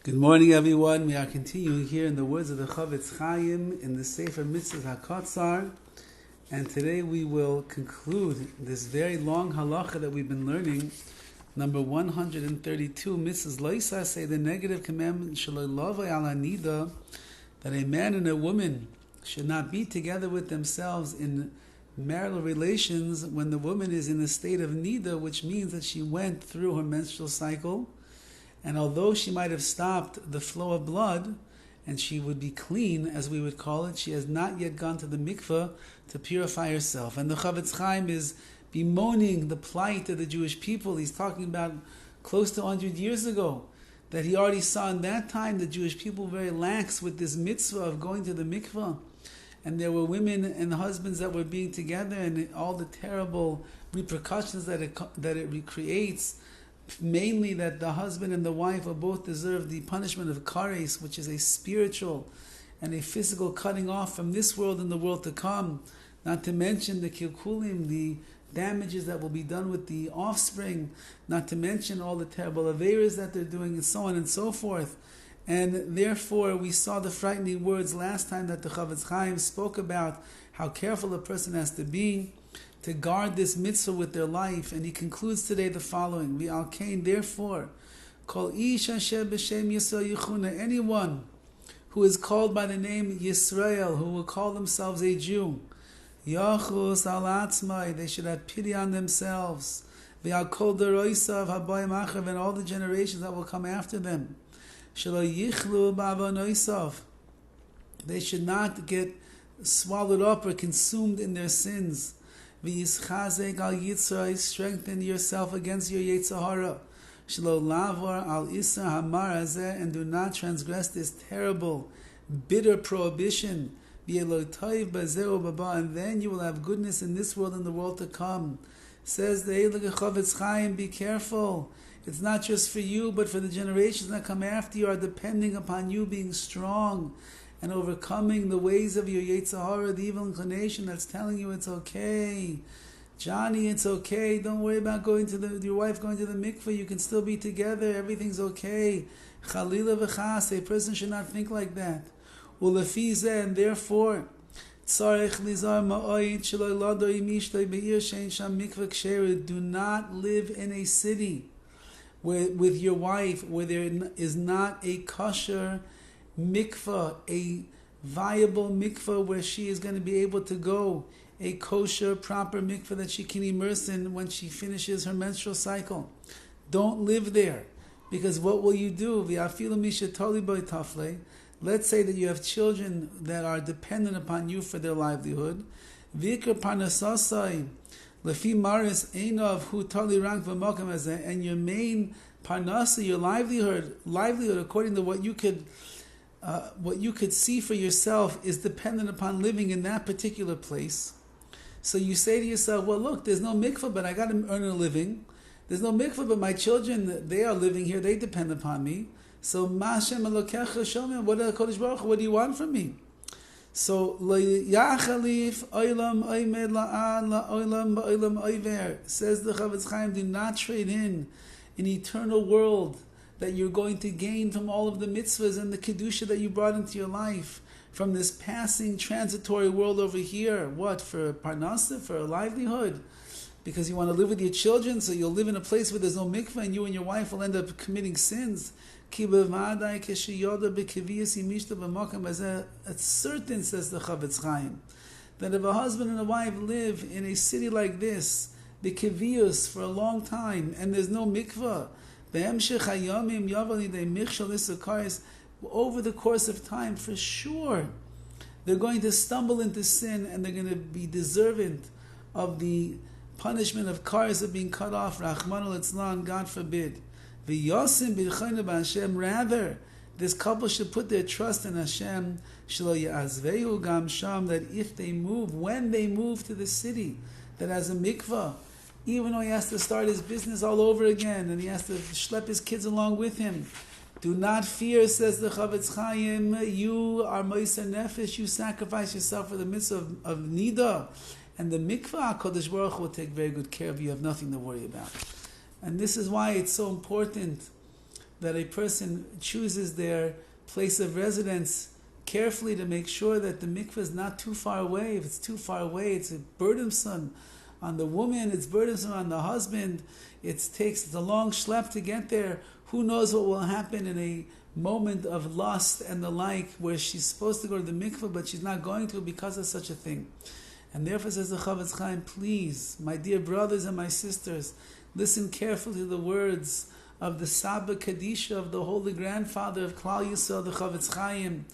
Good morning, everyone. We are continuing here in the words of the HaChaim in the Sefer Mitzvah, and today we will conclude this very long halacha that we've been learning, number 132. Mrs. Loisa say the negative commandment Shalolavai ala Niddah, that a man and a woman should not be together with themselves in marital relations when the woman is in a state of Niddah, which means that she went through her menstrual cycle. And although she might have stopped the flow of blood, and she would be clean, as we would call it, she has not yet gone to the mikveh to purify herself. And the HaChaim is bemoaning the plight of the Jewish people. He's talking about close to 100 years ago, that he already saw in that time the Jewish people were very lax with this mitzvah of going to the mikveh. And there were women and husbands that were being together, and all the terrible repercussions that it creates. Mainly that the husband and the wife will both deserve the punishment of kares, which is a spiritual and a physical cutting off from this world and the world to come. Not to mention the kilkulim, the damages that will be done with the offspring. Not to mention all the terrible averas that they're doing, and so on and so forth. And therefore, we saw the frightening words last time that the HaChaim spoke about how careful a person has to be to guard this mitzvah with their life. And he concludes today the following: V'al kain, therefore, kol ish asher b'shem Yisrael yichuna, anyone who is called by the name Yisrael, who will call themselves a Jew, yachus al atzmai, they should have pity on themselves. V'al kol deroisav habayim achav, and all the generations that will come after them, shelo yichlu ba'avonoisav, they should not get swallowed up or consumed in their sins. V'yischazek al yitzray, strengthen yourself against your Yetzer Hara. Shelo lavor al isa hamar hazeh, and do not transgress this terrible, bitter prohibition. V'yelo toiv bazeh ubaba, and then you will have goodness in this world and the world to come. Says the Eilig HaChaim, be careful. It's not just for you, but for the generations that come after you are depending upon you being strong and overcoming the ways of your Yetzer Hara, the evil inclination that's telling you it's okay. Johnny, it's okay. Don't worry about your wife going to the mikveh. You can still be together. Everything's okay. Chalila v'chas, a person should not think like that. Ulefi zeh, and therefore, tzarech lizar ma'oid shelo lado imishtoi be'ir shein sham mikveh ksherid. Do not live in a city with your wife where there is not a kosher mikveh, a viable mikveh where she is going to be able to go, a kosher, proper mikveh that she can immerse in when she finishes her menstrual cycle. Don't live there, because what will you do? Let's say that you have children that are dependent upon you for their livelihood. And your main parnasa, your livelihood according to what you could see for yourself, is dependent upon living in that particular place. So you say to yourself, well, look, there's no mikveh, but I got to earn a living. There's no mikveh, but my children, they are living here, they depend upon me. So, Ma'ashem Elokecha, show me, what do you want from me? So, Yachalif Oilam Oimed La'an La'olam Ba'olam Oiver, says the HaChaim, do not trade in an eternal world that you're going to gain from all of the mitzvahs and the kedusha that you brought into your life, from this passing, transitory world over here. What? For parnasa, for a livelihood? Because you want to live with your children, so you'll live in a place where there's no mikvah, and you and your wife will end up committing sins. It's certain, says the Chaim, that if a husband and a wife live in a city like this, the kevius, for a long time, and there's no mikvah, over the course of time, for sure, they're going to stumble into sin, and they're going to be deserving of the punishment of kares of being cut off. Rachmana litzlan, God forbid. Rather, this couple should put their trust in Hashem, that if they move, when they move to the city that has a mikvah, even though he has to start his business all over again, and he has to schlep his kids along with him, do not fear, says the Chaim, you are Moiser Nefesh, you sacrifice yourself for the mitzvah of Niddah, and the mikvah, HaKadosh Baruch Hu will take very good care of you. You have nothing to worry about. And this is why it's so important that a person chooses their place of residence carefully to make sure that the mikveh is not too far away. If it's too far away, it's burdensome on the woman, it's burdensome on the husband. It's a long schlep to get there. Who knows what will happen in a moment of lust and the like, where she's supposed to go to the mikveh, but she's not going to because of such a thing. And therefore, says the Chavetz Chaim, please, my dear brothers and my sisters, listen carefully to the words of the Saba Kadisha, of the Holy Grandfather of Klal Yisrael, the Chavetz Chaim,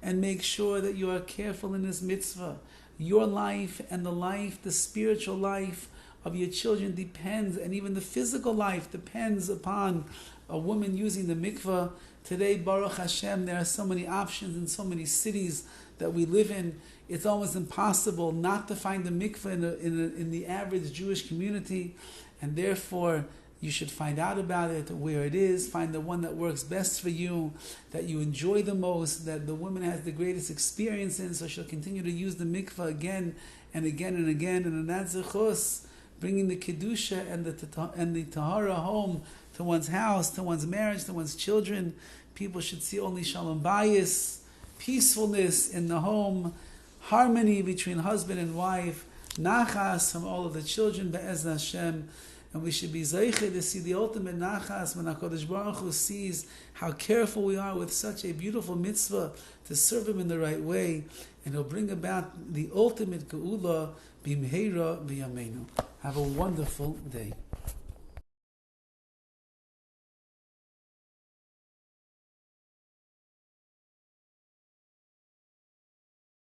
and make sure that you are careful in this mitzvah. Your life and the spiritual life of your children depends, and even the physical life depends upon a woman using the mikveh. Today, Baruch Hashem, there are so many options in so many cities that we live in. It's almost impossible not to find a mikveh in the average Jewish community, and therefore you should find out about it, where it is, find the one that works best for you, that you enjoy the most, that the woman has the greatest experience in, so she'll continue to use the mikveh again and again and again, and in that zechus, bringing the kedusha and the tahara home to one's house, to one's marriage, to one's children. People should see only shalom bayis, peacefulness in the home, harmony between husband and wife, nachas from all of the children, be'ez Hashem. And we should be zeiche to see the ultimate nachas when HaKadosh Baruch Hu sees how careful we are with such a beautiful mitzvah to serve Him in the right way, and He'll bring about the ultimate geula b'mheira b'yameinu. Have a wonderful day.